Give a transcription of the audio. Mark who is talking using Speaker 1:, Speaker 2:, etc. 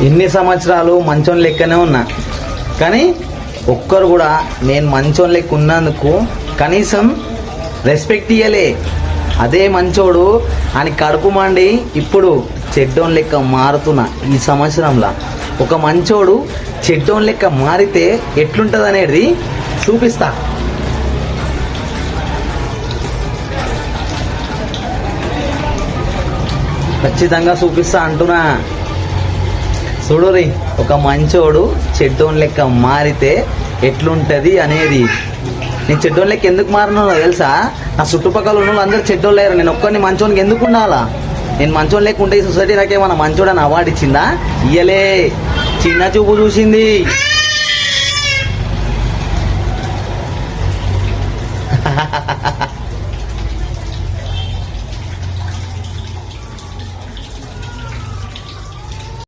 Speaker 1: ఇన్ని సంవత్సరాలు మంచోని లెక్కనే ఉన్నా, కానీ ఒక్కరు కూడా నేను మంచోని లెక్క ఉన్నందుకు కనీసం రెస్పెక్ట్ ఇయ్యలే. అదే మంచోడు అని కడుపు మండి ఇప్పుడు చెడ్డోన్ లెక్క మారుతున్నా. ఈ సంవత్సరంలో ఒక మంచోడు చెడ్డోన్ లెక్క మారితే ఎట్లుంటుంది అనేది చూపిస్తా. ఖచ్చితంగా చూపిస్తా అంటున్నా. చూడురి, ఒక మంచోడు చెడ్డోన్ లెక్క మారితే ఎట్లుంటది అనేది. నేను చెడ్డోన్ లెక్క ఎందుకు మారినా తెలుసా? నా చుట్టుపక్కల ఉన్న వాళ్ళు అందరూ చెడ్డోళ్ళు లేరు, నేను ఒక్కరిని మంచోనికి ఎందుకు ఉండాలా? నేను మంచోని లెక్క ఉంటే ఈ సొసైటీ నాకేమన్నా మంచోడు అని అవార్డు ఇచ్చిందా? ఇయ్యలే, చిన్న చూపు చూసింది.